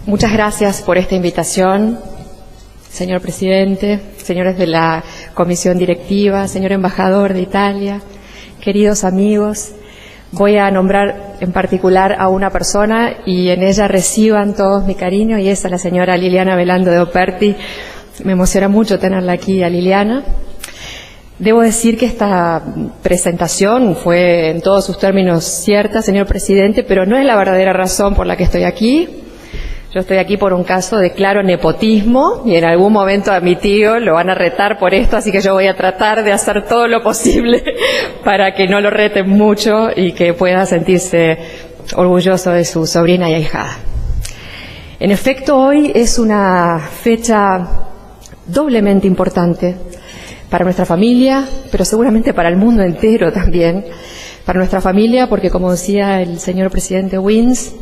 Muchas gracias por esta invitación, señor presidente, señores de la comisión directiva, señor embajador de Italia, queridos amigos. Voy a nombrar en particular a una persona y en ella reciban todos mi cariño, y esa es la señora Liliana Velando de Operti. Me emociona mucho tenerla aquí, a Liliana. Debo decir que esta presentación fue en todos sus términos cierta, señor presidente, pero no es la verdadera razón por la que estoy aquí. Yo estoy aquí por un caso de claro nepotismo y en algún momento a mi tío lo van a retar por esto, así que yo voy a tratar de hacer todo lo posible para que no lo reten mucho y que pueda sentirse orgulloso de su sobrina y ahijada. En efecto, hoy es una fecha doblemente importante para nuestra familia, pero seguramente para el mundo entero también. Para nuestra familia, porque como decía el señor presidente Wins,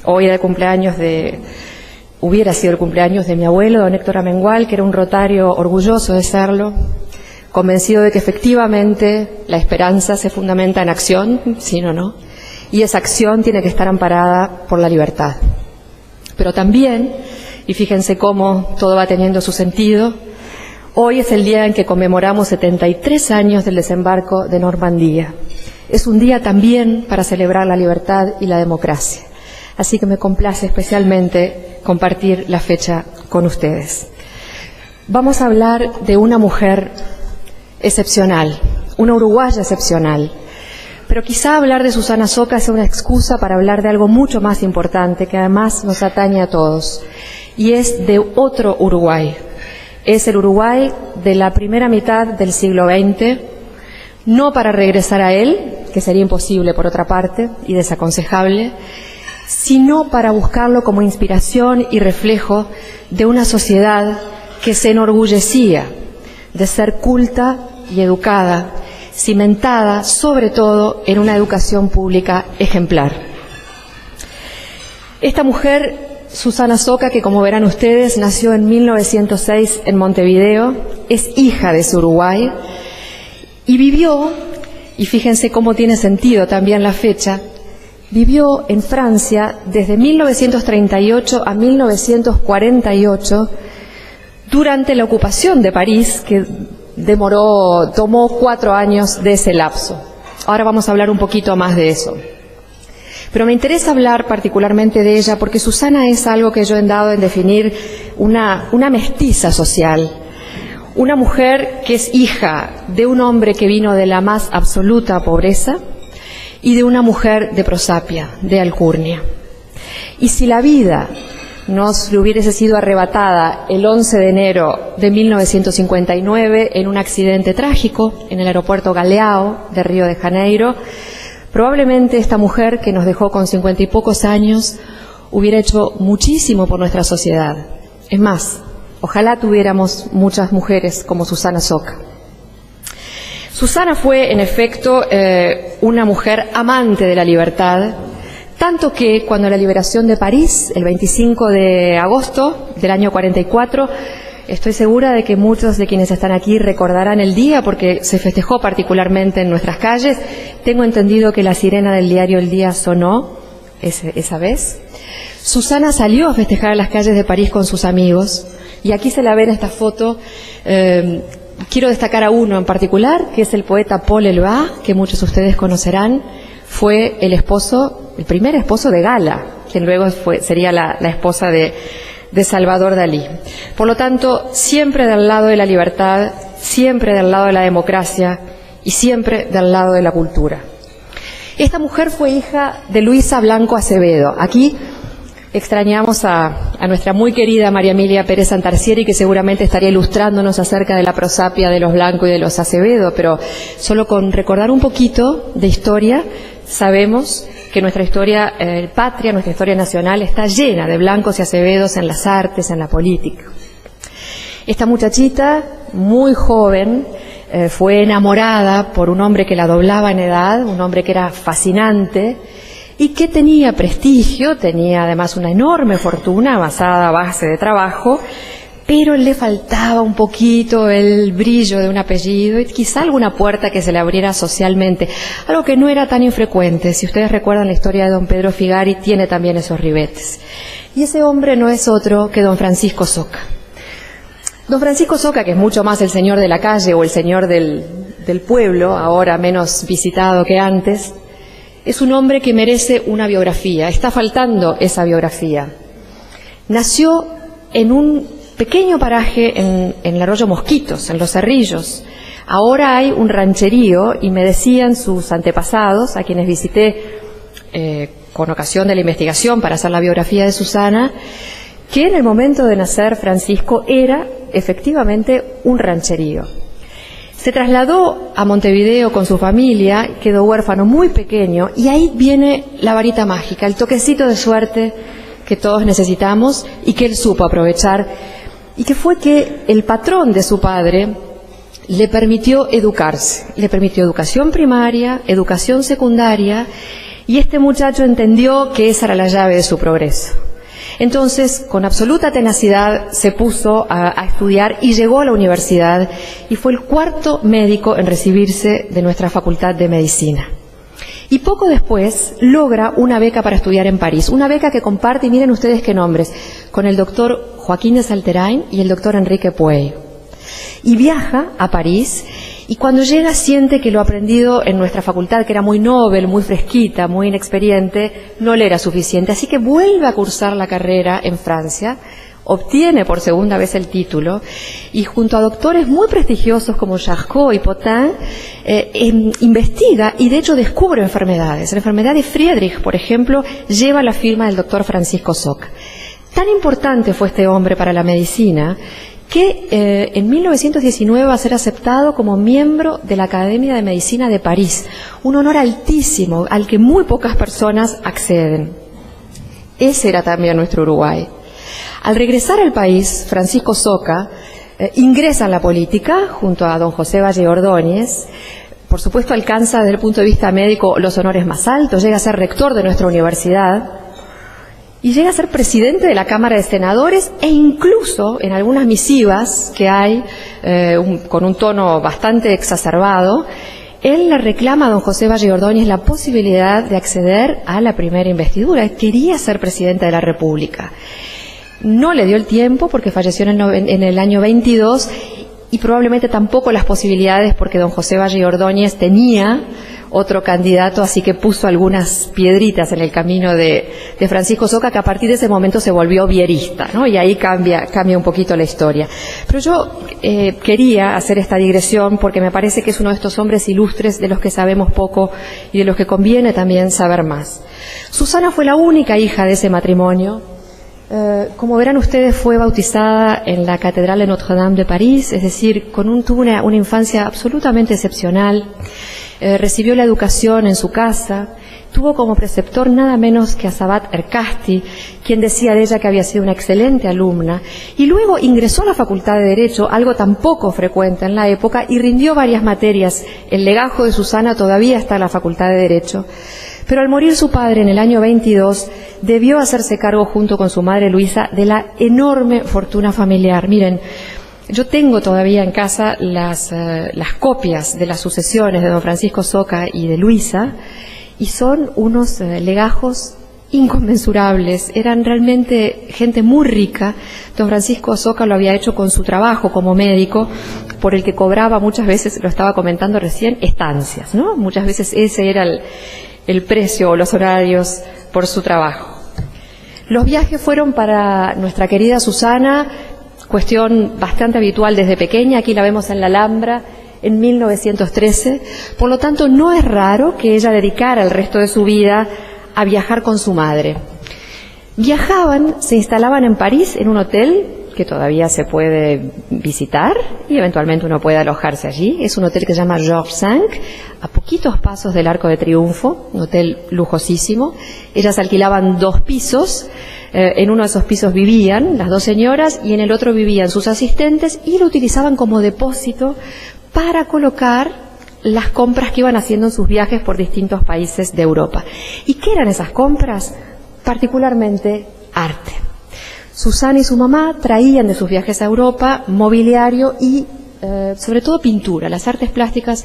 hoy era hubiera sido el cumpleaños de mi abuelo, don Héctor Amengual, que era un rotario orgulloso de serlo, convencido de que efectivamente la esperanza se fundamenta en acción, sí o no, y esa acción tiene que estar amparada por la libertad. Pero también, y fíjense cómo todo va teniendo su sentido, hoy es el día en que conmemoramos 73 años del desembarco de Normandía. Es un día también para celebrar la libertad y la democracia. Así que me complace especialmente compartir la fecha con ustedes. Vamos a hablar de una mujer excepcional, una uruguaya excepcional. Pero quizá hablar de Susana Soca sea una excusa para hablar de algo mucho más importante, que además nos atañe a todos, y es de otro Uruguay. Es el Uruguay de la primera mitad del siglo XX, no para regresar a él, que sería imposible por otra parte y desaconsejable, sino para buscarlo como inspiración y reflejo de una sociedad que se enorgullecía de ser culta y educada, cimentada sobre todo en una educación pública ejemplar. Esta mujer, Susana Soca, que como verán ustedes, nació en 1906 en Montevideo, es hija de ese Uruguay y vivió, y fíjense cómo tiene sentido también la fecha, vivió en Francia desde 1938 a 1948 durante la ocupación de París, que tomó 4 años de ese lapso. Ahora vamos a hablar un poquito más de eso. Pero me interesa hablar particularmente de ella porque Susana es algo que yo he dado en definir una mestiza social. Una mujer que es hija de un hombre que vino de la más absoluta pobreza y de una mujer de Prosapia, de Alcurnia. Y si la vida nos le hubiese sido arrebatada el 11 de enero de 1959 en un accidente trágico en el aeropuerto Galeão de Río de Janeiro, probablemente esta mujer, que nos dejó con 50 y pocos años, hubiera hecho muchísimo por nuestra sociedad. Es más, ojalá tuviéramos muchas mujeres como Susana Soca. Susana fue, en efecto, una mujer amante de la libertad, tanto que cuando la liberación de París, el 25 de agosto del año 44, estoy segura de que muchos de quienes están aquí recordarán el día porque se festejó particularmente en nuestras calles. Tengo entendido que la sirena del diario El Día sonó esa vez. Susana salió a festejar a las calles de París con sus amigos y aquí se la ve en esta foto. Quiero destacar a uno en particular, que es el poeta Paul Eluard, que muchos de ustedes conocerán. Fue el primer esposo de Gala, quien luego sería la esposa de Salvador Dalí. Por lo tanto, siempre del lado de la libertad, siempre del lado de la democracia y siempre del lado de la cultura. Esta mujer fue hija de Luisa Blanco Acevedo. Aquí extrañamos a nuestra muy querida María Emilia Pérez Santarcieri, que seguramente estaría ilustrándonos acerca de la prosapia de los Blanco y de los Acevedo, pero solo con recordar un poquito de historia, sabemos que nuestra historia patria, nuestra historia nacional, está llena de Blancos y Acevedos en las artes, en la política. Esta muchachita, muy joven, fue enamorada por un hombre que la doblaba en edad, un hombre que era fascinante, y que tenía prestigio, tenía además una enorme fortuna basada a base de trabajo, pero le faltaba un poquito el brillo de un apellido y quizá alguna puerta que se le abriera socialmente, algo que no era tan infrecuente. Si ustedes recuerdan la historia de don Pedro Figari, tiene también esos ribetes. Y ese hombre no es otro que don Francisco Soca. Don Francisco Soca, que es mucho más el señor de la calle o el señor del pueblo, ahora menos visitado que antes, es un hombre que merece una biografía. Está faltando esa biografía. Nació en un pequeño paraje en el arroyo Mosquitos, en Los Cerrillos. Ahora hay un rancherío y me decían sus antepasados, a quienes visité con ocasión de la investigación para hacer la biografía de Susana, que en el momento de nacer Francisco era efectivamente un rancherío. Se trasladó a Montevideo con su familia, quedó huérfano muy pequeño y ahí viene la varita mágica, el toquecito de suerte que todos necesitamos y que él supo aprovechar, y que fue que el patrón de su padre le permitió educarse, le permitió educación primaria, educación secundaria, y este muchacho entendió que esa era la llave de su progreso. Entonces, con absoluta tenacidad, se puso a estudiar y llegó a la universidad, y fue el cuarto médico en recibirse de nuestra Facultad de Medicina. Y poco después logra una beca para estudiar en París, una beca que comparte, y miren ustedes qué nombres, con el doctor Joaquín de Salterain y el doctor Enrique Puey. Y viaja a París, y cuando llega siente que lo aprendido en nuestra facultad, que era muy novel, muy fresquita, muy inexperiente, no le era suficiente. Así que vuelve a cursar la carrera en Francia, obtiene por segunda vez el título, y junto a doctores muy prestigiosos como Charcot y Potin, investiga y de hecho descubre enfermedades. La enfermedad de Friedrich, por ejemplo, lleva la firma del doctor Francisco Soca. Tan importante fue este hombre para la medicina que en 1919 va a ser aceptado como miembro de la Academia de Medicina de París, un honor altísimo al que muy pocas personas acceden. Ese era también nuestro Uruguay. Al regresar al país, Francisco Soca ingresa en la política junto a don José Valle Ordóñez. Por supuesto, alcanza desde el punto de vista médico los honores más altos, llega a ser rector de nuestra universidad y llega a ser presidente de la Cámara de Senadores, e incluso en algunas misivas que hay, con un tono bastante exacerbado, él le reclama a don José Valle Ordóñez la posibilidad de acceder a la primera investidura. Quería ser presidente de la República. No le dio el tiempo porque falleció en el año 22, y probablemente tampoco las posibilidades porque don José Valle Ordóñez tenía otro candidato, así que puso algunas piedritas en el camino de Francisco Soca, que a partir de ese momento se volvió vierista, ¿no? Y ahí cambia un poquito la historia. Pero yo quería hacer esta digresión porque me parece que es uno de estos hombres ilustres de los que sabemos poco y de los que conviene también saber más. Susana fue la única hija de ese matrimonio. Como verán ustedes, fue bautizada en la Catedral de Notre-Dame de París, es decir, tuvo una infancia absolutamente excepcional. Recibió la educación en su casa, tuvo como preceptor nada menos que a Sabat Ercasti, quien decía de ella que había sido una excelente alumna, y luego ingresó a la Facultad de Derecho, algo tan poco frecuente en la época, y rindió varias materias. El legajo de Susana todavía está en la Facultad de Derecho. Pero al morir su padre en el año 22, debió hacerse cargo junto con su madre Luisa de la enorme fortuna familiar. Miren, yo tengo todavía en casa las copias de las sucesiones de don Francisco Soca y de Luisa, y son unos legajos inconmensurables. Eran realmente gente muy rica. Don Francisco Soca lo había hecho con su trabajo como médico, por el que cobraba muchas veces, lo estaba comentando recién, estancias, ¿no? Muchas veces ese era el precio o los horarios por su trabajo. Los viajes fueron para nuestra querida Susana cuestión bastante habitual desde pequeña. Aquí la vemos en la Alhambra en 1913, por lo tanto no es raro que ella dedicara el resto de su vida a viajar con su madre. Viajaban, se instalaban en París en un hotel que todavía se puede visitar y eventualmente uno puede alojarse allí. Es un hotel que se llama Georges V, a poquitos pasos del Arco de Triunfo, un hotel lujosísimo. Ellas alquilaban 2 pisos, en uno de esos pisos vivían las 2 señoras y en el otro vivían sus asistentes, y lo utilizaban como depósito para colocar las compras que iban haciendo en sus viajes por distintos países de Europa. ¿Y qué eran esas compras? Particularmente arte. Susana y su mamá traían de sus viajes a Europa mobiliario y sobre todo pintura. Las artes plásticas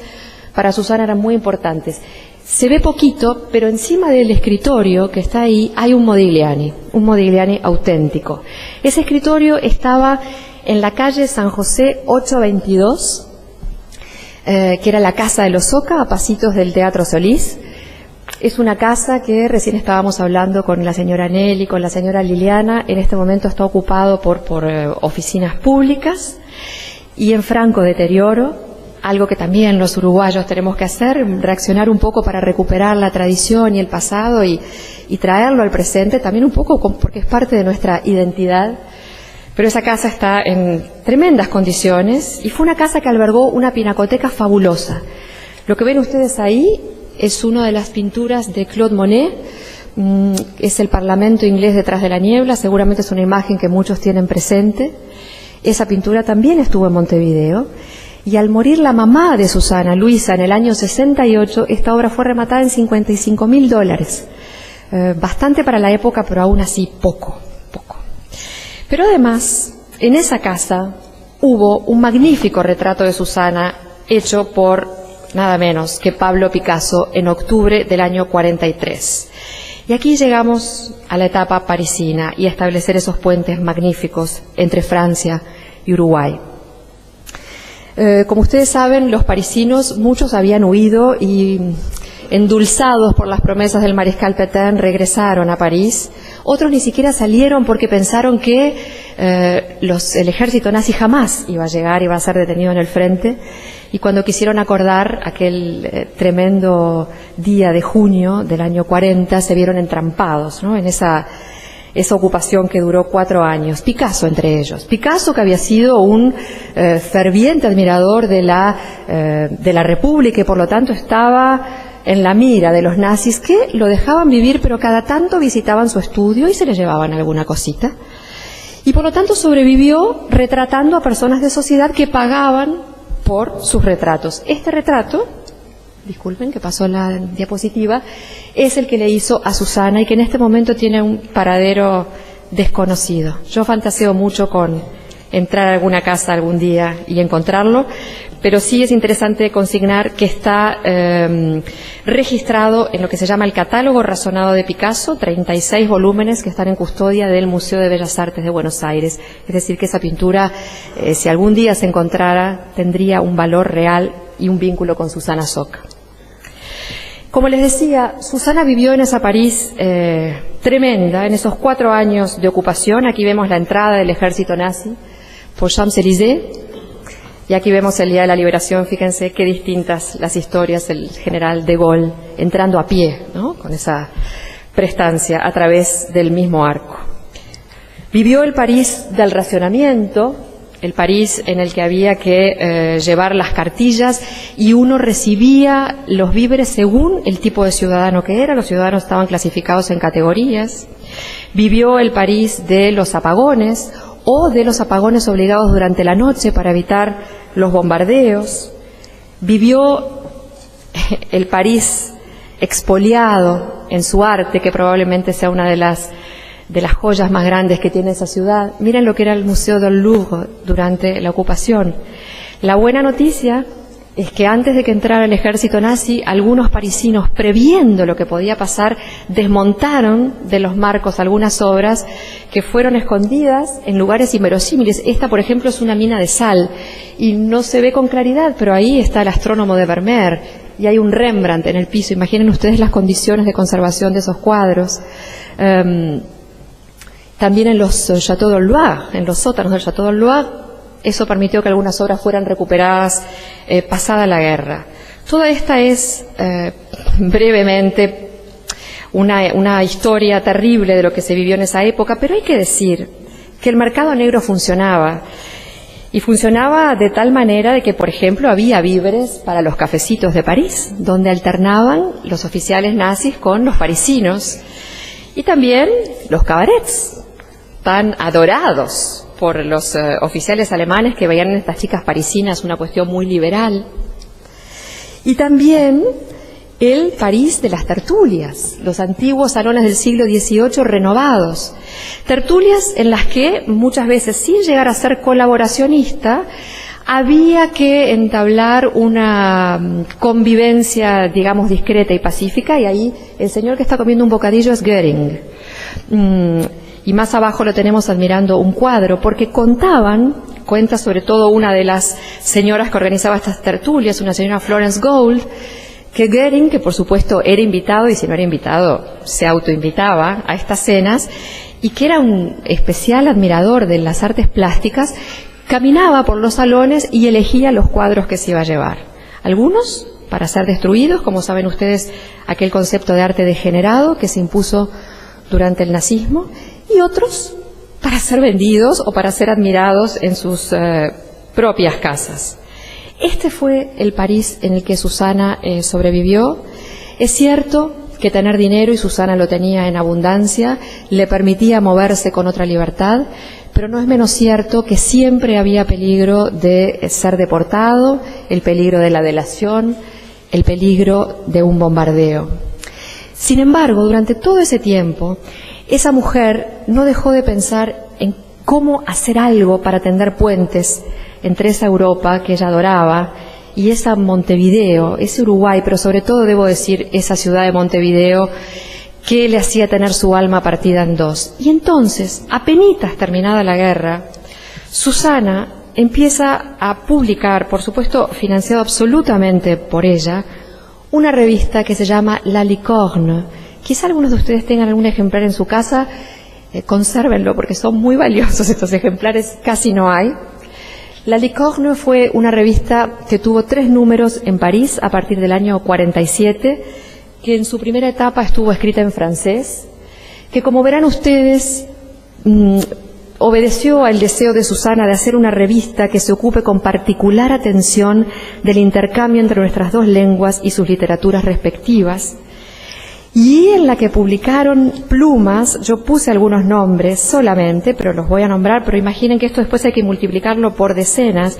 para Susana eran muy importantes. Se ve poquito, pero encima del escritorio que está ahí hay un Modigliani auténtico. Ese escritorio estaba en la calle San José 822, que era la casa de los Soca, a pasitos del Teatro Solís. Es una casa que recién estábamos hablando con la señora Nelly, con la señora Liliana. En este momento está ocupado por oficinas públicas y en franco deterioro, algo que también los uruguayos tenemos que hacer, reaccionar un poco para recuperar la tradición y el pasado y traerlo al presente, también un poco porque es parte de nuestra identidad. Pero esa casa está en tremendas condiciones y fue una casa que albergó una pinacoteca fabulosa. Lo que ven ustedes ahí es una de las pinturas de Claude Monet, es el Parlamento inglés detrás de la niebla, seguramente es una imagen que muchos tienen presente. Esa pintura también estuvo en Montevideo, y al morir la mamá de Susana, Luisa, en el año 68, esta obra fue rematada en $55.000, bastante para la época, pero aún así poco. Pero además, en esa casa hubo un magnífico retrato de Susana hecho por nada menos que Pablo Picasso en octubre del año 43. Y aquí llegamos a la etapa parisina y a establecer esos puentes magníficos entre Francia y Uruguay. Como ustedes saben, los parisinos, muchos habían huido y, endulzados por las promesas del mariscal Pétain, regresaron a París. Otros ni siquiera salieron porque pensaron que el ejército nazi jamás iba a llegar, iba a ser detenido en el frente. Y cuando quisieron acordar aquel tremendo día de junio del año 40, se vieron entrampados, ¿no?, en esa ocupación que duró 4 años. Picasso entre ellos. Picasso, que había sido un ferviente admirador de la República y por lo tanto estaba en la mira de los nazis, que lo dejaban vivir, pero cada tanto visitaban su estudio y se le llevaban alguna cosita. Y por lo tanto sobrevivió retratando a personas de sociedad que pagaban por sus retratos. Este retrato, disculpen que pasó la diapositiva, es el que le hizo a Susana y que en este momento tiene un paradero desconocido. Yo fantaseo mucho con entrar a alguna casa algún día y encontrarlo, pero sí es interesante consignar que está registrado en lo que se llama el Catálogo Razonado de Picasso, 36 volúmenes que están en custodia del Museo de Bellas Artes de Buenos Aires. Es decir, que esa pintura, si algún día se encontrara, tendría un valor real y un vínculo con Susana Soca. Como les decía, Susana vivió en esa París tremenda, en esos 4 años de ocupación. Aquí vemos la entrada del ejército nazi por Champs-Élysées, y aquí vemos el Día de la Liberación. Fíjense qué distintas las historias, el general de Gaulle entrando a pie, ¿no?, con esa prestancia a través del mismo arco. Vivió el París del racionamiento, el París en el que había que llevar las cartillas y uno recibía los víveres según el tipo de ciudadano que era. Los ciudadanos estaban clasificados en categorías. Vivió el París de los apagones o de los apagones obligados durante la noche para evitar los bombardeos. Vivió el París expoliado en su arte, que probablemente sea una de las joyas más grandes que tiene esa ciudad. Miren lo que era el Museo del Louvre durante la ocupación. La buena noticia es que antes de que entrara el ejército nazi, algunos parisinos, previendo lo que podía pasar, desmontaron de los marcos algunas obras que fueron escondidas en lugares inverosímiles. Esta, por ejemplo, es una mina de sal y no se ve con claridad, pero ahí está el astrónomo de Vermeer y hay un Rembrandt en el piso. Imaginen ustedes las condiciones de conservación de esos cuadros. También en los Château de Loire, en los sótanos del Château de Loire, eso permitió que algunas obras fueran recuperadas pasada la guerra. Toda esta es brevemente una historia terrible de lo que se vivió en esa época, pero hay que decir que el mercado negro funcionaba. Y funcionaba de tal manera de que, por ejemplo, había víveres para los cafecitos de París, donde alternaban los oficiales nazis con los parisinos. Y también los cabarets, tan adorados por los oficiales alemanes que veían en estas chicas parisinas una cuestión muy liberal. Y también el París de las tertulias, los antiguos salones del siglo XVIII renovados. Tertulias en las que muchas veces, sin llegar a ser colaboracionista, había que entablar una convivencia, digamos, discreta y pacífica, y ahí el señor que está comiendo un bocadillo es Goering. Y más abajo lo tenemos admirando un cuadro, porque cuenta sobre todo una de las señoras que organizaba estas tertulias, una señora Florence Gould, que Goering, que por supuesto era invitado, y si no era invitado, se autoinvitaba a estas cenas, y que era un especial admirador de las artes plásticas, caminaba por los salones y elegía los cuadros que se iba a llevar. Algunos para ser destruidos, como saben ustedes, aquel concepto de arte degenerado que se impuso durante el nazismo, y otros para ser vendidos o para ser admirados en sus propias casas. Este fue el París en el que Susana sobrevivió. Es cierto que tener dinero, y Susana lo tenía en abundancia, le permitía moverse con otra libertad, pero no es menos cierto que siempre había peligro de ser deportado, el peligro de la delación, el peligro de un bombardeo. Sin embargo, durante todo ese tiempo, esa mujer no dejó de pensar en cómo hacer algo para tender puentes entre esa Europa que ella adoraba y esa Montevideo, ese Uruguay, pero sobre todo debo decir esa ciudad de Montevideo que le hacía tener su alma partida en dos. Y entonces, apenitas terminada la guerra, Susana empieza a publicar, por supuesto financiado absolutamente por ella, una revista que se llama La Licorne. Quizá algunos de ustedes tengan algún ejemplar en su casa, consérvenlo porque son muy valiosos estos ejemplares, casi no hay. La Licorne fue una revista que tuvo 3 números en París a partir del año 47, que en su primera etapa estuvo escrita en francés, que como verán ustedes obedeció al deseo de Susana de hacer una revista que se ocupe con particular atención del intercambio entre nuestras dos lenguas y sus literaturas respectivas, y en la que publicaron plumas. Yo puse algunos nombres solamente, pero los voy a nombrar, pero imaginen que esto después hay que multiplicarlo por decenas,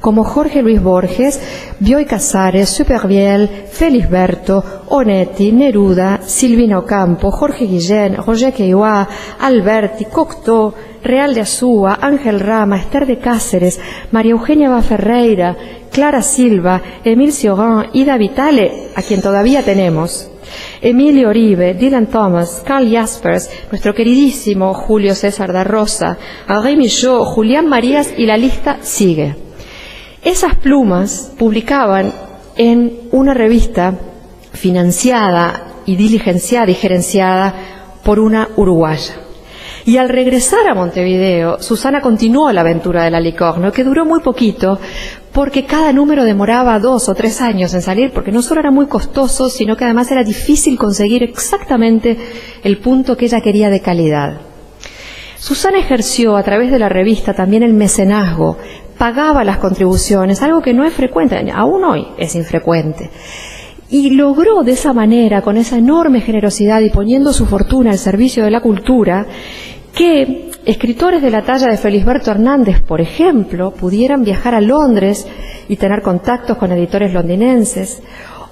como Jorge Luis Borges, Bioy Casares, Supervielle, Felisberto, Onetti, Neruda, Silvino Campo, Jorge Guillén, Roger Queiroz, Alberti, Cocteau, Real de Azúa, Ángel Rama, Esther de Cáceres, María Eugenia Baferreira, Clara Silva, Emile Cioran, Ida Vitale, a quien todavía tenemos, Emilio Oribe, Dylan Thomas, Carl Jaspers, nuestro queridísimo Julio César da Rosa, Henri Michaud, Julián Marías, y la lista sigue. Esas plumas publicaban en una revista financiada y diligenciada y gerenciada por una uruguaya. Y al regresar a Montevideo, Susana continuó la aventura de La Licorne, que duró muy poquito, porque cada número demoraba 2 o 3 años en salir, porque no solo era muy costoso, sino que además era difícil conseguir exactamente el punto que ella quería de calidad. Susana ejerció a través de la revista también el mecenazgo, pagaba las contribuciones, algo que no es frecuente, aún hoy es infrecuente. Y logró de esa manera, con esa enorme generosidad y poniendo su fortuna al servicio de la cultura, que escritores de la talla de Felisberto Hernández, por ejemplo, pudieran viajar a Londres y tener contactos con editores londinenses,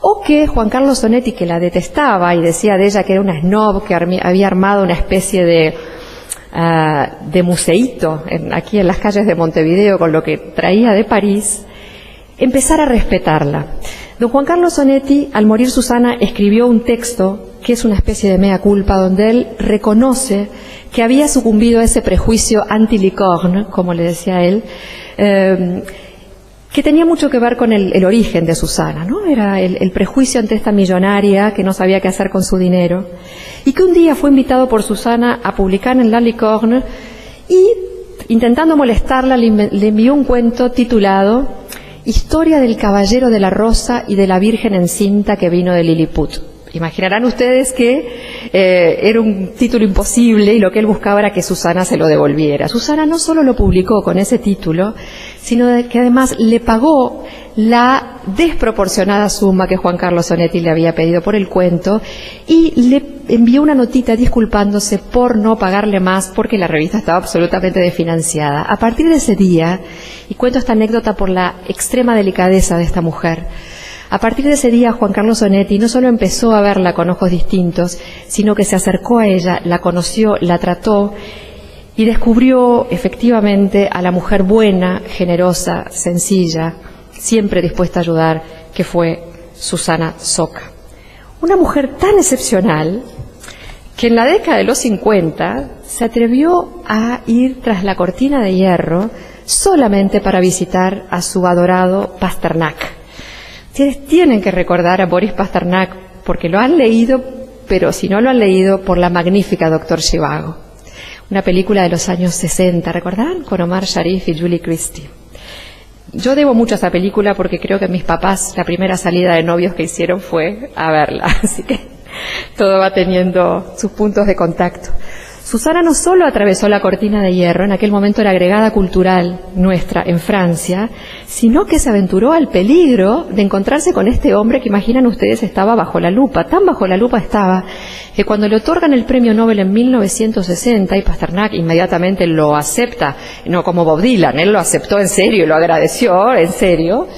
o que Juan Carlos Sonetti, que la detestaba y decía de ella que era una snob, que había armado una especie de museíto aquí en las calles de Montevideo con lo que traía de París, empezara a respetarla. Don Juan Carlos Sonetti, al morir Susana, escribió un texto que es una especie de mea culpa, donde él reconoce que había sucumbido a ese prejuicio anti-Licorne, como le decía él, que tenía mucho que ver con el origen de Susana, ¿no? Era el prejuicio ante esta millonaria que no sabía qué hacer con su dinero, y que un día fue invitado por Susana a publicar en La Licorne, y intentando molestarla le envió un cuento titulado Historia del Caballero de la Rosa y de la Virgen encinta que vino de Lilliput. Imaginarán ustedes que era un título imposible, y lo que él buscaba era que Susana se lo devolviera. Susana no solo lo publicó con ese título, sino que además le pagó la desproporcionada suma que Juan Carlos Sonetti le había pedido por el cuento, y le envió una notita disculpándose por no pagarle más porque la revista estaba absolutamente desfinanciada. A partir de ese día, y cuento esta anécdota por la extrema delicadeza de esta mujer, A partir de ese día, Juan Carlos Onetti no solo empezó a verla con ojos distintos, sino que se acercó a ella, la conoció, la trató y descubrió efectivamente a la mujer buena, generosa, sencilla, siempre dispuesta a ayudar, que fue Susana Soca. Una mujer tan excepcional que en la década de los 50 se atrevió a ir tras la cortina de hierro solamente para visitar a su adorado Pasternak. Ustedes tienen que recordar a Boris Pasternak porque lo han leído, pero si no lo han leído, por la magnífica Doctor Zhivago, una película de los años 60, ¿recordarán? Con Omar Sharif y Julie Christie. Yo debo mucho a esa película porque creo que mis papás, la primera salida de novios que hicieron fue a verla, así que todo va teniendo sus puntos de contacto. Susana no solo atravesó la cortina de hierro, en aquel momento la agregada cultural nuestra en Francia, sino que se aventuró al peligro de encontrarse con este hombre que, imaginan ustedes, estaba bajo la lupa. Tan bajo la lupa estaba que cuando le otorgan el premio Nobel en 1960, y Pasternak inmediatamente lo acepta, no como Bob Dylan, él lo aceptó en serio y lo agradeció en serio,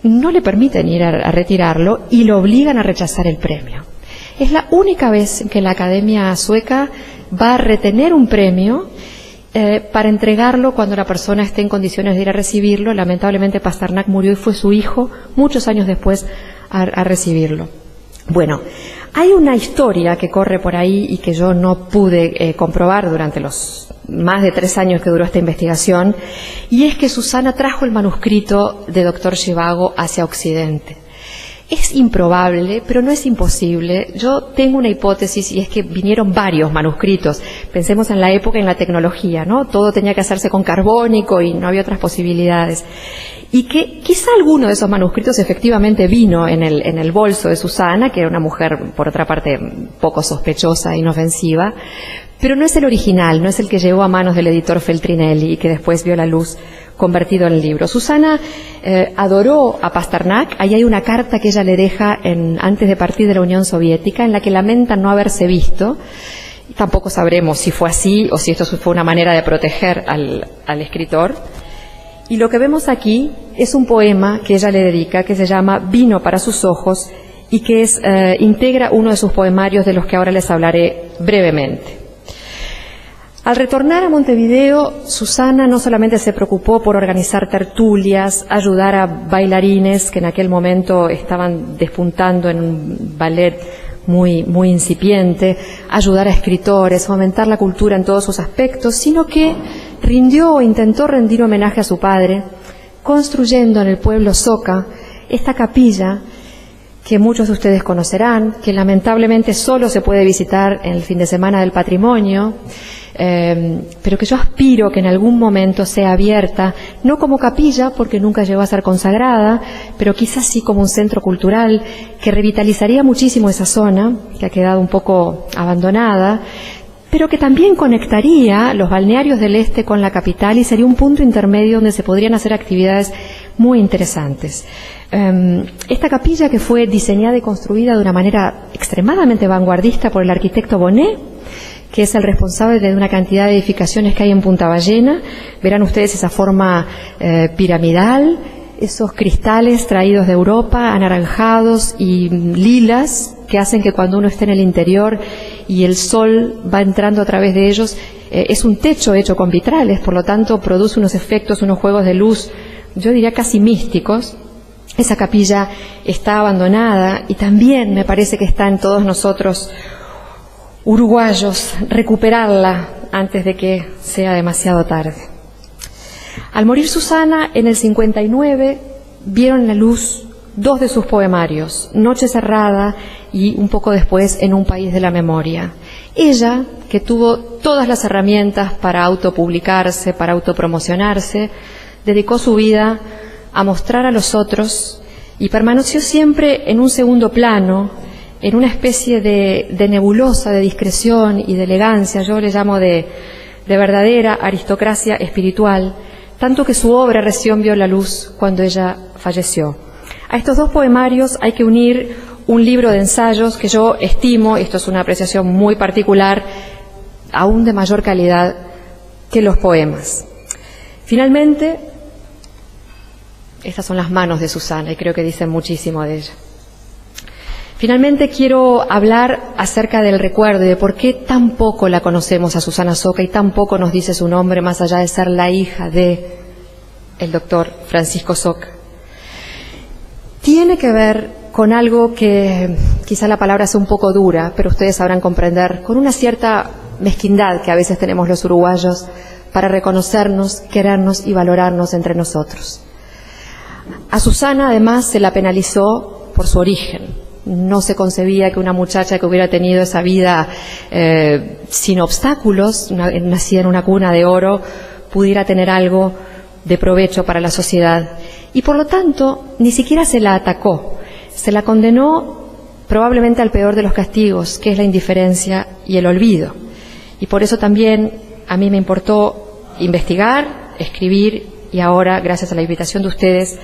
no le permiten ir a retirarlo y lo obligan a rechazar el premio. Es la única vez que la Academia Sueca va a retener un premio para entregarlo cuando la persona esté en condiciones de ir a recibirlo. Lamentablemente Pasternak murió y fue su hijo muchos años después a recibirlo. Bueno, hay una historia que corre por ahí y que yo no pude comprobar durante los más de 3 años que duró esta investigación, y es que Susana trajo el manuscrito de Doctor Zhivago hacia Occidente. Es improbable, pero no es imposible. Yo tengo una hipótesis y es que vinieron varios manuscritos. Pensemos en la época y en la tecnología, ¿no? Todo tenía que hacerse con carbónico y no había otras posibilidades. Y que quizá alguno de esos manuscritos efectivamente vino en el bolso de Susana, que era una mujer, por otra parte, poco sospechosa e inofensiva, pero no es el original, no es el que llegó a manos del editor Feltrinelli y que después vio la luz convertido en el libro. Susana adoró a Pasternak. Ahí hay una carta que ella le deja antes de partir de la Unión Soviética, en la que lamenta no haberse visto. Tampoco sabremos si fue así o si esto fue una manera de proteger al escritor. Y lo que vemos aquí es un poema que ella le dedica, que se llama Vino para sus ojos, y que integra uno de sus poemarios, de los que ahora les hablaré brevemente. Al retornar a Montevideo, Susana no solamente se preocupó por organizar tertulias, ayudar a bailarines que en aquel momento estaban despuntando en un ballet muy incipiente, ayudar a escritores, fomentar la cultura en todos sus aspectos, sino que rindió o intentó rendir homenaje a su padre, construyendo en el pueblo Soca esta capilla que muchos de ustedes conocerán, que lamentablemente solo se puede visitar en el fin de semana del patrimonio, pero que yo aspiro que en algún momento sea abierta, no como capilla, porque nunca llegó a ser consagrada, pero quizás sí como un centro cultural que revitalizaría muchísimo esa zona, que ha quedado un poco abandonada, pero que también conectaría los balnearios del este con la capital y sería un punto intermedio donde se podrían hacer actividades muy interesantes. Esta capilla, que fue diseñada y construida de una manera extremadamente vanguardista por el arquitecto Bonnet, que es el responsable de una cantidad de edificaciones que hay en Punta Ballena. Verán ustedes esa forma piramidal, esos cristales traídos de Europa, anaranjados y lilas, que hacen que cuando uno esté en el interior y el sol va entrando a través de ellos, es un techo hecho con vitrales, por lo tanto produce unos efectos, unos juegos de luz, yo diría casi místicos. Esa capilla está abandonada y también me parece que está en todos nosotros uruguayos recuperarla antes de que sea demasiado tarde. Al morir Susana, en el 59, vieron la luz 2 de sus poemarios, Noche Cerrada y un poco después En un país de la memoria. Ella, que tuvo todas las herramientas para autopublicarse, para autopromocionarse, dedicó su vida a mostrar a los otros y permaneció siempre en un segundo plano, en una especie de nebulosa de discreción y de elegancia, yo le llamo de verdadera aristocracia espiritual, tanto que su obra recién vio la luz cuando ella falleció. A estos 2 poemarios hay que unir un libro de ensayos que yo estimo, esto es una apreciación muy particular, aún de mayor calidad que los poemas. Finalmente, Estas son las manos de Susana y creo que dicen muchísimo de ella. Finalmente quiero hablar acerca del recuerdo y de por qué tan poco la conocemos a Susana Soca y tan poco nos dice su nombre más allá de ser la hija de el doctor Francisco Soca. Tiene que ver con algo que quizá la palabra sea un poco dura, pero ustedes sabrán comprender, con una cierta mezquindad que a veces tenemos los uruguayos para reconocernos, querernos y valorarnos entre nosotros. A Susana además se la penalizó por su origen. No se concebía que una muchacha que hubiera tenido esa vida sin obstáculos, nacida en una cuna de oro, pudiera tener algo de provecho para la sociedad. Y por lo tanto, ni siquiera se la atacó. Se la condenó probablemente al peor de los castigos, que es la indiferencia y el olvido. Y por eso también a mí me importó investigar, escribir y ahora, gracias a la invitación de ustedes,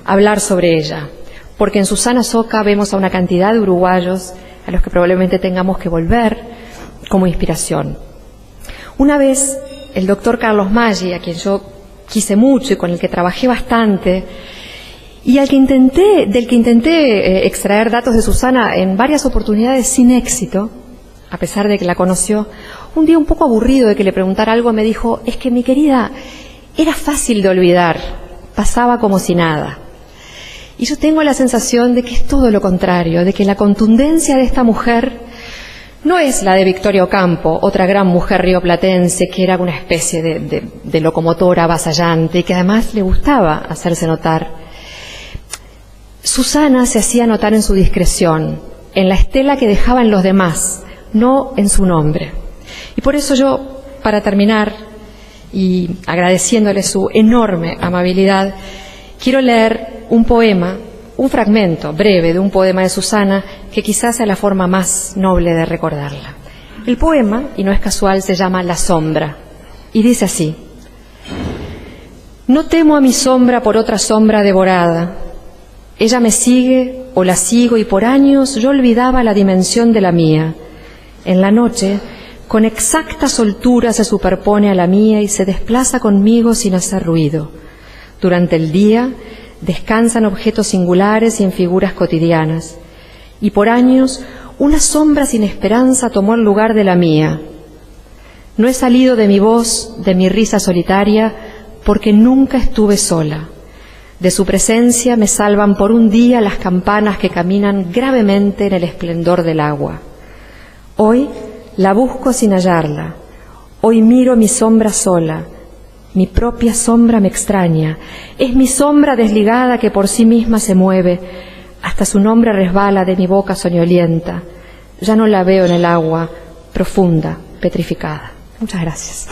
hablar sobre ella. Porque en Susana Soca vemos a una cantidad de uruguayos a los que probablemente tengamos que volver como inspiración. Una vez el doctor Carlos Maggi, a quien yo quise mucho y con el que trabajé bastante, y del que intenté extraer datos de Susana en varias oportunidades sin éxito, a pesar de que la conoció, un día un poco aburrido de que le preguntara algo me dijo: es que mi querida, era fácil de olvidar, pasaba como si nada. Y yo tengo la sensación de que es todo lo contrario, de que la contundencia de esta mujer no es la de Victoria Ocampo, otra gran mujer rioplatense que era una especie de locomotora avasallante y que además le gustaba hacerse notar. Susana se hacía notar en su discreción, en la estela que dejaba en los demás, no en su nombre. Y por eso yo, para terminar, y agradeciéndole su enorme amabilidad, quiero leer un poema, un fragmento breve de un poema de Susana que quizás sea la forma más noble de recordarla. El poema, y no es casual, se llama La sombra y dice así: no temo a mi sombra por otra sombra devorada. Ella me sigue o la sigo y por años yo olvidaba la dimensión de la mía. En la noche, con exacta soltura se superpone a la mía y se desplaza conmigo sin hacer ruido. Durante el día descansan objetos singulares y en figuras cotidianas. Y por años una sombra sin esperanza tomó el lugar de la mía. No he salido de mi voz, de mi risa solitaria, porque nunca estuve sola. De su presencia me salvan por un día las campanas que caminan gravemente en el esplendor del agua. Hoy la busco sin hallarla. Hoy miro mi sombra sola. Mi propia sombra me extraña. Es mi sombra desligada que por sí misma se mueve. Hasta su nombre resbala de mi boca soñolienta. Ya no la veo en el agua, profunda, petrificada. Muchas gracias.